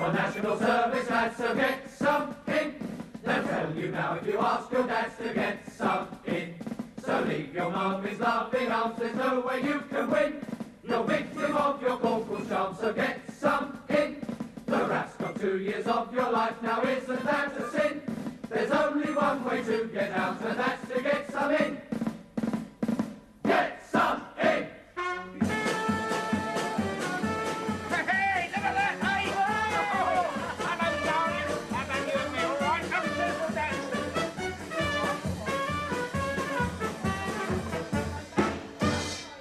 for national service, lads, so get some in. They'll tell you now if you ask your dads to get some in. So leave your mummies laughing arms, there's no way you can win. You're victim of your corporal's charm, so get some in. The rat's got 2 years of your life, now isn't that a sin? There's only one way to get out, and that's to get some in. Get some in! Hey, look at that, hey! Hello, darling. Hello, you and me, all right? Come to the dance.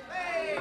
Hey!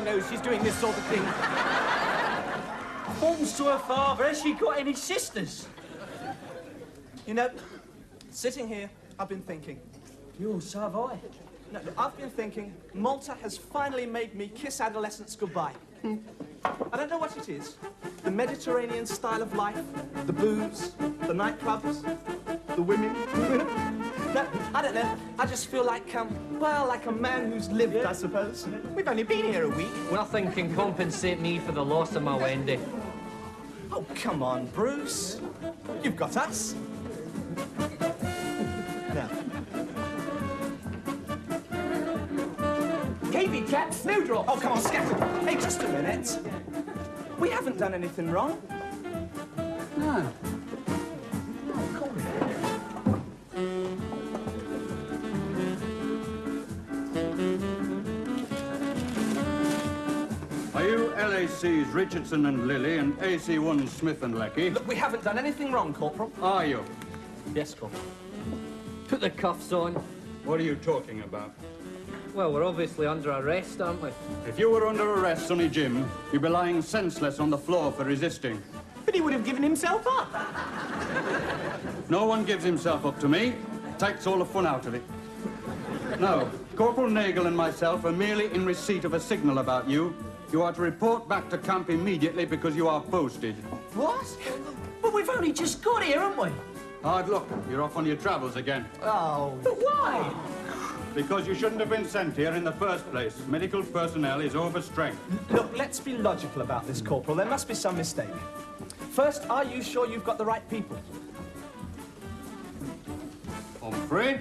knows she's doing this sort of thing. Falls to her father. Has she got any sisters? You know, sitting here, I've been thinking. You, so have I. No, I've been thinking, Malta has finally made me kiss adolescence goodbye. I don't know what it is. The Mediterranean style of life, the booze, the nightclubs, the women. No, I don't know. I just feel like, well, like a man who's lived, I suppose. We've only been here a week. Nothing can compensate me for the loss of my Wendy. Oh, come on, Bruce. You've got us. Now. Keep it, cat. Snowdrop. Oh, come on, scatter. Hey, just a minute. We haven't done anything wrong. No. Are you LAC's Richardson and Lilly and AC1 Smith and Leckie? Look, we haven't done anything wrong, Corporal. Are you? Yes, Corporal. Put the cuffs on. What are you talking about? Well, we're obviously under arrest, aren't we? If you were under arrest, Sonny Jim, you'd be lying senseless on the floor for resisting. But he would have given himself up. No one gives himself up to me. Takes all the fun out of it. No, Corporal Nagel and myself are merely in receipt of a signal about you. You are to report back to camp immediately because you are posted. What? But we've only just got here, haven't we? Hard luck. You're off on your travels again. Oh. But why? Because you shouldn't have been sent here in the first place. Medical personnel is overstrength. Look, let's be logical about this, Corporal. There must be some mistake. First, are you sure you've got the right people? Humphrey?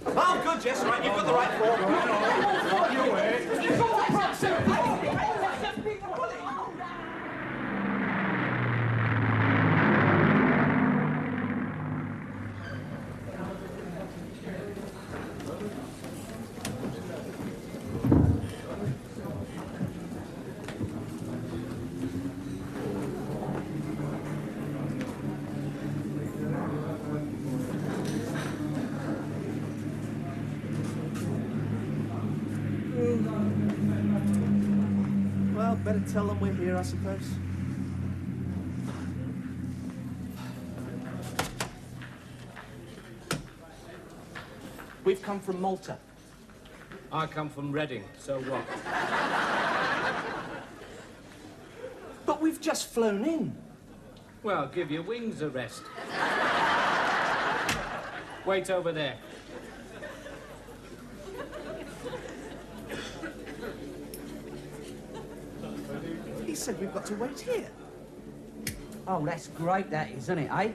Oh, good, yes, right. You've got the right form. You wait. You've got the right better tell them we're here, I suppose. We've come from Malta. I come from Reading, so what? But we've just flown in. Well, give your wings a rest. Wait over there. He said we've got to wait here. Oh, that's great, that is, isn't it, eh?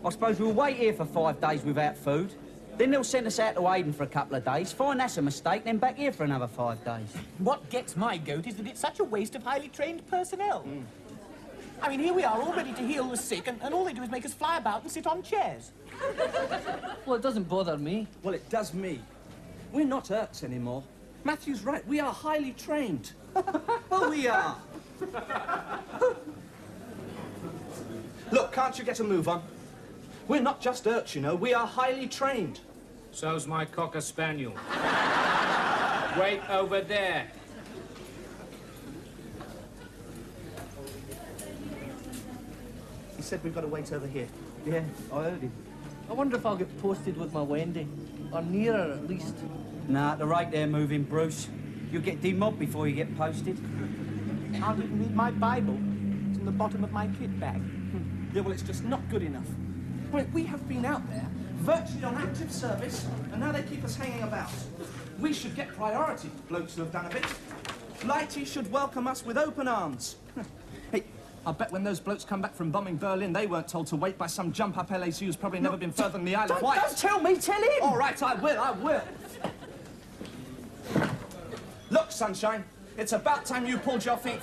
I suppose we'll wait here for 5 days without food. Then they'll send us out to Aden for a couple of days, find that's a mistake, then back here for another 5 days. What gets my goat is that it's such a waste of highly trained personnel. I mean, here we are, all ready to heal the sick, and all they do is make us fly about and sit on chairs. Well, it doesn't bother me. Well, it does me. We're not Urks anymore. Matthew's right. We are highly trained. Well, we are. Look, can't you get a move on? We're not just Urks, you know. We are highly trained. So's my Cocker Spaniel. Wait over there. He said we've got to wait over here. Yeah, I heard him. I wonder if I'll get posted with my Wendy. Or nearer, at least. Nah, at the rate they're moving, Bruce, you'll get demobbed before you get posted. I didn't read my Bible. It's in the bottom of my kit bag. Yeah, well, it's just not good enough. Well, we have been out there, virtually on active service, and now they keep us hanging about. We should get priority, blokes who have done a bit. Blighty should welcome us with open arms. Hey, I bet when those blokes come back from bombing Berlin, they weren't told to wait by some jump-up LAC who's probably never been further than the Isle of Wight. Don't tell me, tell him! All right, I will. Look, Sunshine, it's about time you pulled your think.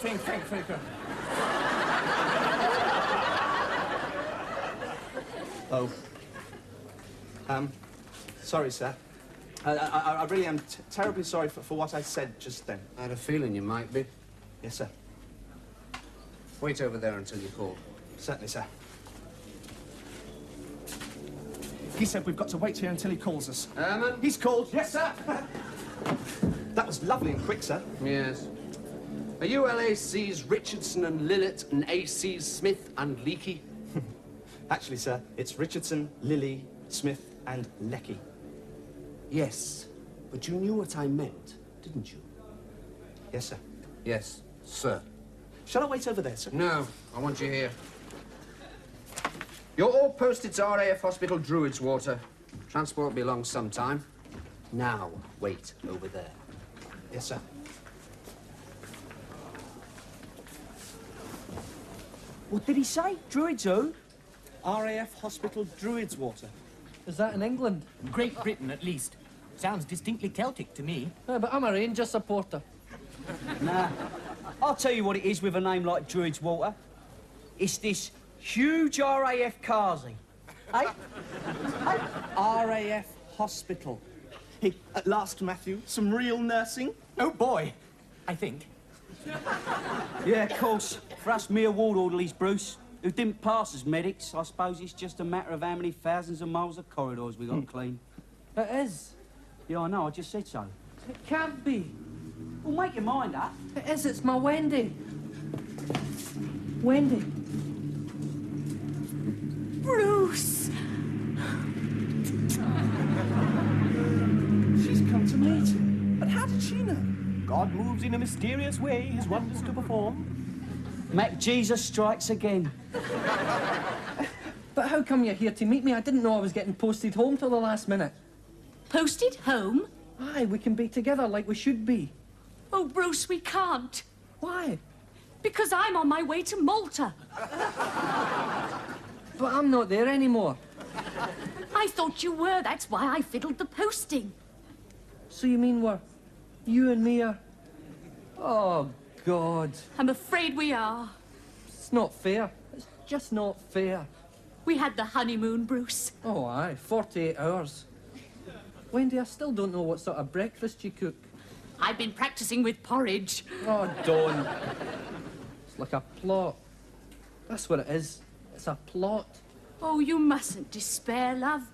Oh. Sorry, sir. I really am terribly sorry for what I said just then. I had a feeling you might be. Yes, sir. Wait over there until you call. Certainly, sir. He said we've got to wait here until he calls us. Herman? He's called. Yes, sir. That was lovely and quick, sir. Yes. Are you LAC's Richardson and Lillett and AC's Smith and Leakey? Actually, sir, it's Richardson, Lilly, Smith, and Lecky. Yes, but you knew what I meant, didn't you? Yes, sir. Yes, sir. Shall I wait over there, sir? No, I want you here. You're all posted to RAF Hospital Druids Water. Transport will be along sometime. Now, wait over there. Yes, sir. What did he say? Druids who? RAF Hospital Druids Water. Is that in England? Great Britain, at least. Sounds distinctly Celtic to me. Yeah, but I'm a Rangers supporter. Nah. I'll tell you what it is with a name like Druids Water. It's this huge RAF Kazi. Eh? RAF Hospital. Hey, at last, Matthew, some real nursing. Oh, boy. I think. Yeah, of course. For us mere ward orderlies, Bruce, who didn't pass as medics, I suppose it's just a matter of how many thousands of miles of corridors we got to clean. It is. Yeah, I know, I just said so. It can't be. Well, make your mind up. It is, it's my Wendy. Wendy. Bruce! She's come to meet him. But how did she know? God moves in a mysterious way, his wonders to perform. Mac Jesus strikes again. But how come you're here to meet me? I didn't know I was getting posted home till the last minute. Posted home? Aye, we can be together like we should be. Oh, Bruce, we can't. Why? Because I'm on my way to Malta. But I'm not there anymore. I thought you were. That's why I fiddled the posting. So you mean you and me are... Oh, God. I'm afraid we are. It's not fair. It's just not fair. We had the honeymoon, Bruce. Oh, aye, 48 hours. Wendy, I still don't know what sort of breakfast you cook. I've been practicing with porridge. Oh, don't. It's like a plot. That's what it is. It's a plot. Oh, you mustn't despair, love.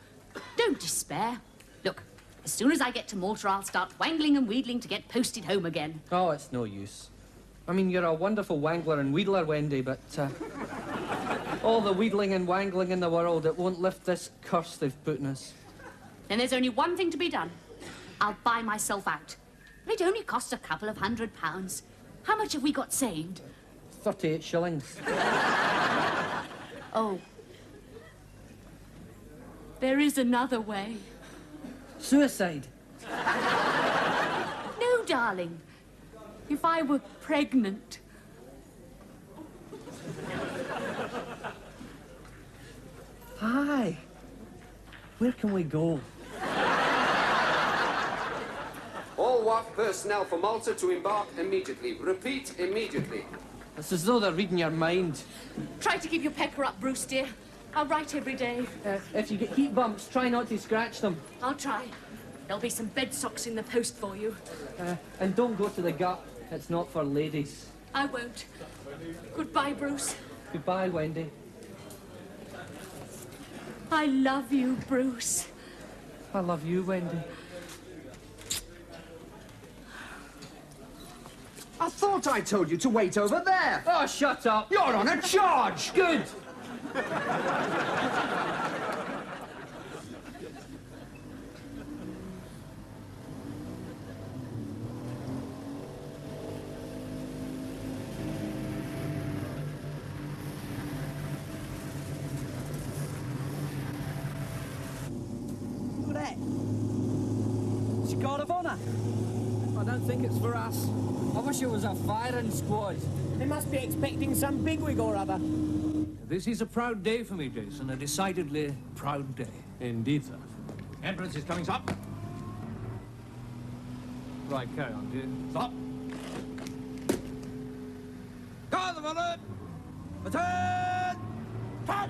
Don't despair. Look, as soon as I get to Malta, I'll start wangling and wheedling to get posted home again. Oh, it's no use. I mean, you're a wonderful wangler and wheedler, Wendy, but all the wheedling and wangling in the world, it won't lift this curse they've put in us. Then there's only one thing to be done. I'll buy myself out. It only costs a couple of £100. How much have we got saved? 38 shillings. Oh. There is another way. Suicide? No, darling. If I were pregnant. Hi. Where can we go? All WAF personnel for Malta to embark immediately. Repeat, immediately. It's as though they're reading your mind. Try to keep your pecker up, Bruce, dear. I'll write every day. If you get heat bumps, try not to scratch them. I'll try. There'll be some bed socks in the post for you. And don't go to the gut. It's not for ladies. I won't. Goodbye, Bruce. Goodbye, Wendy. I love you, Bruce. I love you, Wendy. I thought I told you to wait over there. Oh, shut up. You're on a charge. Good. Look at that. It's your guard of honour. I don't think it's for us. I wish it was a firing squad. They must be expecting some bigwig or other. This is a proud day for me, Jason. A decidedly proud day. Indeed, sir. Entrance is coming, stop. Right, carry on, dear. Stop. Call the bullet! Return! Cut!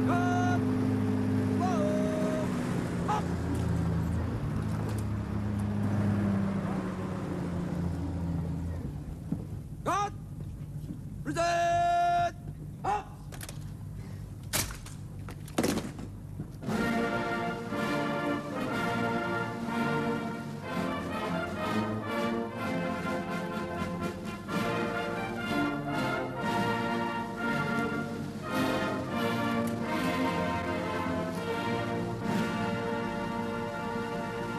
Up! Whoa! Up! Cut! Return! Up!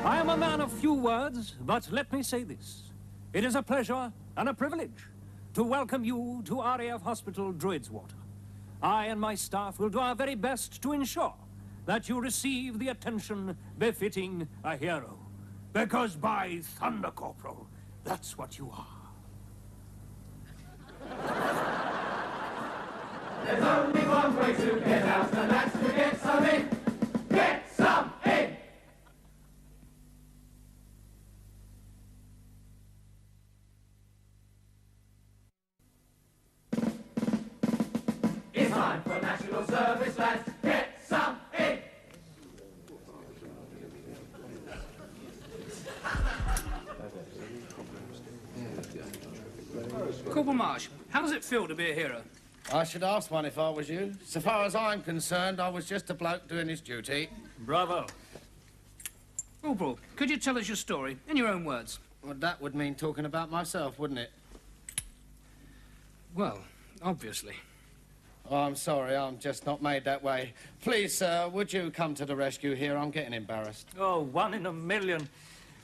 I am a man of few words, but let me say this. It is a pleasure and a privilege to welcome you to RAF Hospital Druidswater. I and my staff will do our very best to ensure that you receive the attention befitting a hero. Because by thunder, Corporal, that's what you are. There's only one way to get out, and that's to get some in. Get some in! It's time for national service, lads. Get some in! Corporal Marsh, how does it feel to be a hero? I should ask one if I was you. So far as I'm concerned, I was just a bloke doing his duty. Bravo. Corporal, could you tell us your story in your own words? Well, that would mean talking about myself, wouldn't it? Well, obviously. Oh, I'm sorry, I'm just not made that way. Please, sir, would you come to the rescue here? I'm getting embarrassed. Oh, 1 in a million.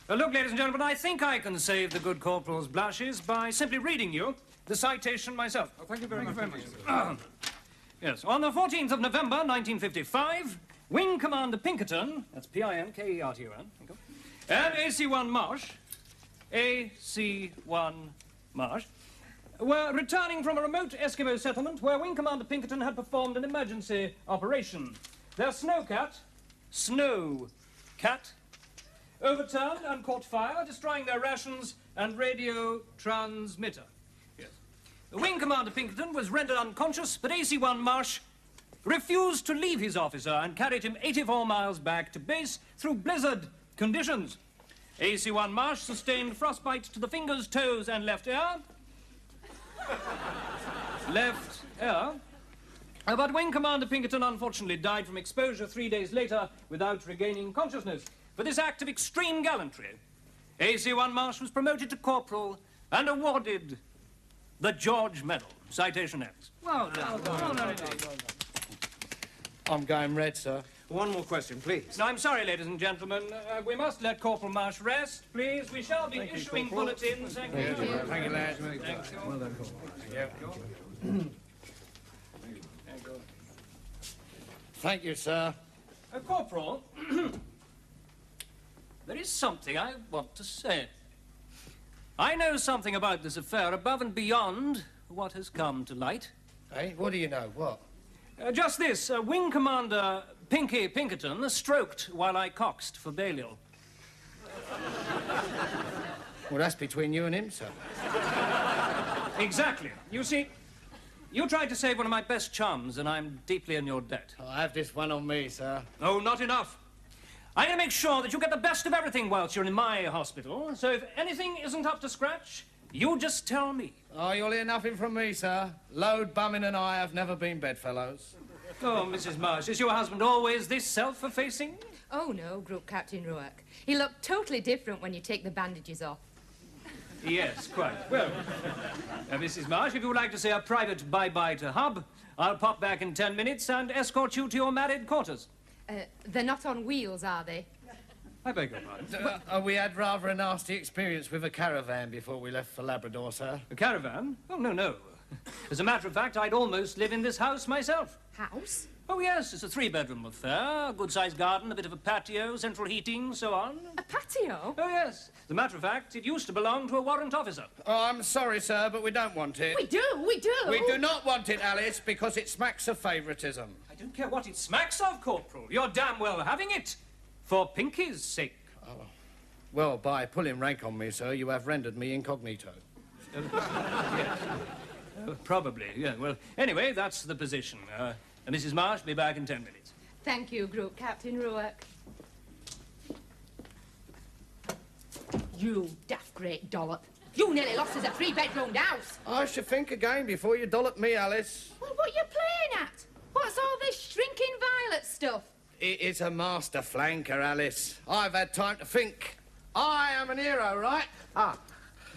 Look, ladies and gentlemen, I think I can save the good corporal's blushes by simply reading you the citation myself. Oh, thank you very much. Yes, on the 14th of November, 1955, Wing Commander Pinkerton, that's P-I-N-K-E-R-T-O-N, and AC-1 Marsh, AC-1 Marsh, were returning from a remote Eskimo settlement where Wing Commander Pinkerton had performed an emergency operation. Their snowcat, overturned and caught fire, destroying their rations and radio transmitter. Yes. The Wing Commander Pinkerton was rendered unconscious, but AC-1 Marsh refused to leave his officer and carried him 84 miles back to base through blizzard conditions. AC-1 Marsh sustained frostbite to the fingers, toes, and left ear. But Wing Commander Pinkerton unfortunately died from exposure 3 days later without regaining consciousness. For this act of extreme gallantry, AC1 Marsh was promoted to corporal and awarded the George Medal. Citation X. Well done. Well done indeed. I'm going red, sir. One more question, please. No, I'm sorry, ladies and gentlemen. We must let Corporal Marsh rest, please. We shall be issuing bulletins. Thank you. Thank you, lads. Thank you. Well done, Thank you, sir. Corporal, there is something I want to say. I know something about this affair above and beyond what has come to light. Hey, what do you know? What? Just this. Wing Commander Pinky Pinkerton stroked while I coxed for Balliol. Well, that's between you and him, sir. Exactly. You see, you tried to save one of my best chums, and I'm deeply in your debt. I have this one on me, sir. Oh, not enough. I'm going to make sure that you get the best of everything whilst you're in my hospital. So if anything isn't up to scratch, you just tell me. Oh, you'll hear nothing from me, sir. Load, Bumming and I have never been bedfellows. Oh, Mrs. Marsh, is your husband always this self-effacing? Oh, no, Group Captain Ruark. He looked totally different when you take the bandages off. Yes, quite. Well, Mrs. Marsh, if you would like to say a private bye-bye to Hub, I'll pop back in 10 minutes and escort you to your married quarters. They're not on wheels, are they? I beg your pardon. We had rather a nasty experience with a caravan before we left for Labrador, sir. A caravan? Oh, no, no. As a matter of fact, I'd almost live in this house myself. House? Oh, yes, it's a 3-bedroom affair. A good-sized garden, a bit of a patio, central heating, so on. A patio? Oh, yes. As a matter of fact, it used to belong to a warrant officer. Oh, I'm sorry, sir, but we don't want it. We do, we do. We do not want it, Alice, because it smacks of favouritism. I don't care what it smacks of, Corporal. You're damn well having it. For Pinky's sake. Oh. Well, by pulling rank on me, sir, you have rendered me incognito. Yes. Probably, yeah. Well, anyway, that's the position. Mrs. Marsh, be back in 10 minutes. Thank you, Group Captain Ruark. You daft great dollop. You nearly lost us a 3-bedroomed house. I should think again before you dollop me, Alice. Well, what are you playing at? What's all this shrinking violet stuff? It is a master flanker, Alice. I've had time to think. I am an hero, right? Ah.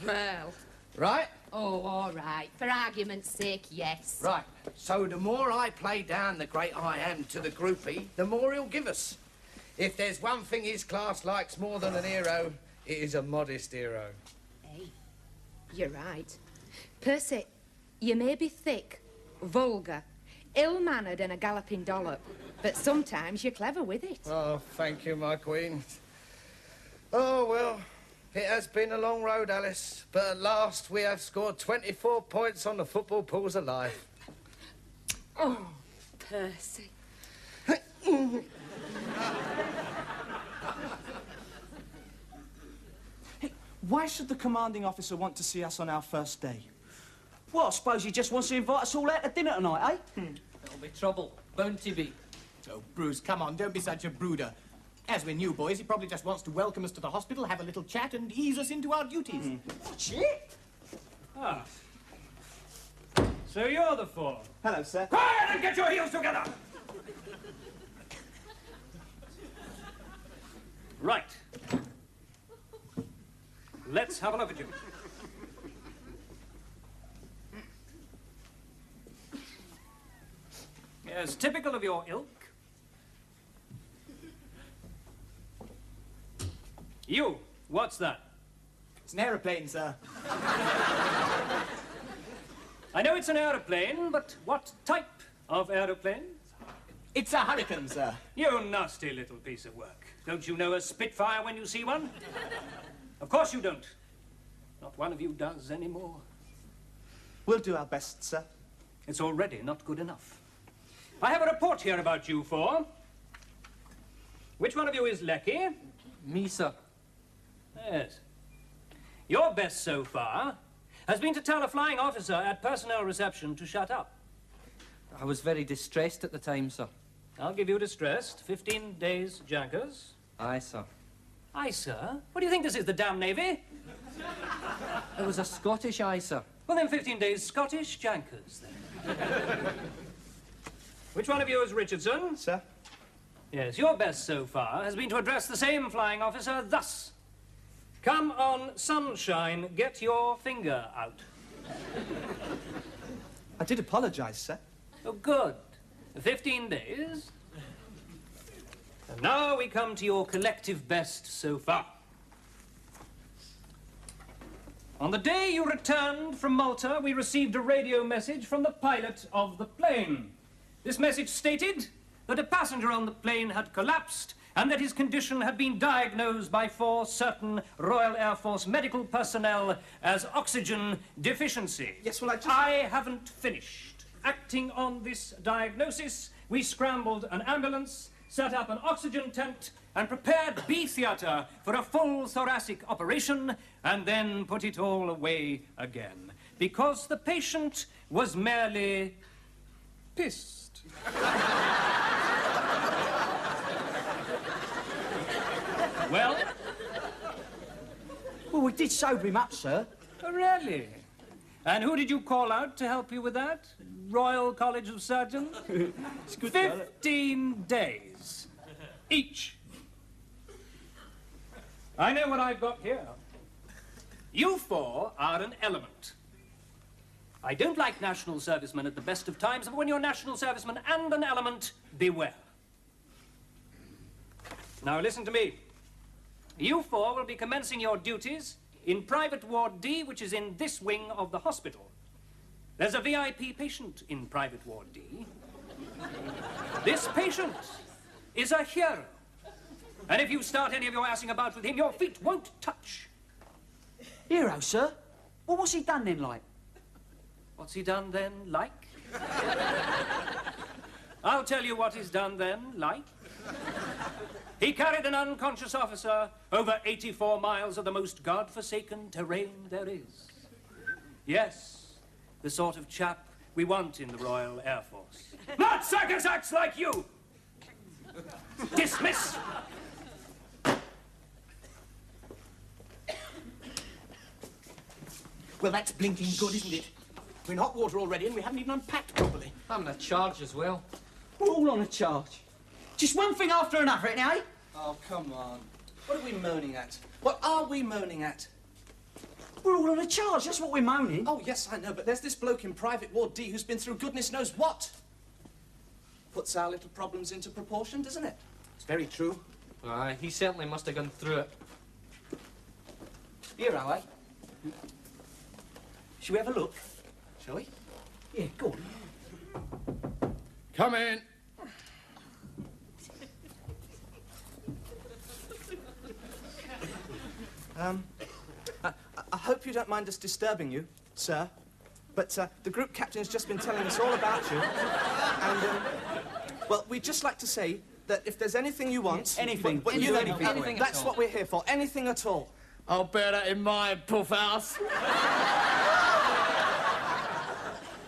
Well. Right? Oh, all right. For argument's sake, yes. Right. So the more I play down the great I am to the groupie, the more he'll give us. If there's one thing his class likes more than an hero, it is a modest hero. Hey, you're right. Percy, you may be thick, vulgar, ill-mannered and a galloping dollop, but sometimes you're clever with it. Oh, thank you, my queen. Oh, well, it has been a long road, Alice, but at last we have scored 24 points on the football pools of life. Oh, Percy. Hey, why should the commanding officer want to see us on our first day? Well, I suppose he just wants to invite us all out to dinner tonight, eh? There'll be trouble. Bound to be. Oh, Bruce, come on, don't be such a brooder. As we're new boys, he probably just wants to welcome us to the hospital, have a little chat, and ease us into our duties. Shit! Ah. So you're the 4. Hello, sir. Quiet and get your heels together! Right. Let's have a look at you. Yes, typical of your ilk. You, what's that? It's an aeroplane, sir. I know it's an aeroplane, but what type of aeroplane? It's a Hurricane, sir. You nasty little piece of work. Don't you know a Spitfire when you see one? Of course you don't. Not one of you does anymore. We'll do our best, sir. It's already not good enough. I have a report here about you 4. Which one of you is Lecky? Me, sir. Yes. Your best so far has been to tell a flying officer at personnel reception to shut up. I was very distressed at the time, sir. I'll give you distressed. 15 days jankers. Aye, sir. Aye, sir? What do you think this is, the damn Navy? It was a Scottish aye, sir. Well, then 15 days Scottish jankers, then. Which one of you is Richardson? Sir? Yes, your best so far has been to address the same flying officer thus. Come on, sunshine, get your finger out. I did apologise, sir. Oh, good. 15 days. And now we come to your collective best so far. On the day you returned from Malta, we received a radio message from the pilot of the plane. This message stated that a passenger on the plane had collapsed and that his condition had been diagnosed by 4 certain Royal Air Force medical personnel as oxygen deficiency. Yes, well, I haven't finished. Acting on this diagnosis, we scrambled an ambulance, set up an oxygen tent, and prepared B theatre for a full thoracic operation, and then put it all away again, because the patient was merely pissed. Well? Well, we did sober him up, sir. Oh, really? And who did you call out to help you with that? Royal College of Surgeons? It's good, 15 days. Each. I know what I've got here. You 4 are an element. I don't like national servicemen at the best of times, but when you're national servicemen and an element, beware. Now listen to me. You 4 will be commencing your duties in Private Ward D, which is in this wing of the hospital. There's a VIP patient in Private Ward D. This patient is a hero. And if you start any of your assing about with him, your feet won't touch. Hero, sir? Well, what's he done then, like? What's he done then, like? I'll tell you what he's done then, like. He carried an unconscious officer over 84 miles of the most God-forsaken terrain there is. Yes, the sort of chap we want in the Royal Air Force. Not circus acts like you! Dismiss! Well, that's blinking good, isn't it? We're in hot water already and we haven't even unpacked properly. I'm on a charge as well. We're all on a charge. Just one thing after another, ain't it, eh? Oh, come on. What are we moaning at? What are we moaning at? We're all on a charge, that's what we're moaning. Oh, yes, I know, but there's this bloke in Private Ward D who's been through goodness knows what. Puts our little problems into proportion, doesn't it? It's very true. Aye, he certainly must have gone through it. Hero, eh? Shall we have a look? Shall we? Yeah, go on. Come in. I hope you don't mind us disturbing you, sir, but the group captain's just been telling us all about you. And, well, we'd just like to say that if there's anything you want... Anything. Well, you know, Anything at that's all. what we're here for. Anything at all. I'll bear that in mind, puff house.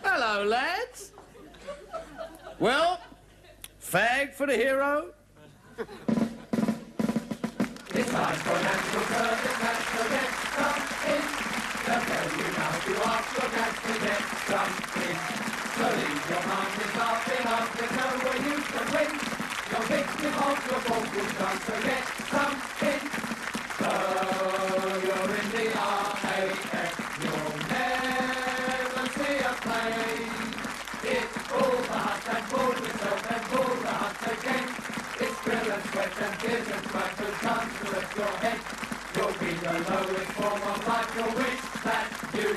Hello, lads. Well, fag for the hero. It's time for national service, national get some in. They'll tell you now if you ask your dad to get some in. So leave your mum is laughing up, there's no way you can win. You're victim of your vocal drum, so get some in. So you're in the RAF, you'll never see a play. It's all the hut and pull yourself and pull the hut again. It's thrill and sweat and tears and crackers come to lift your head. You'll be the lowest form of life, you'll wish that you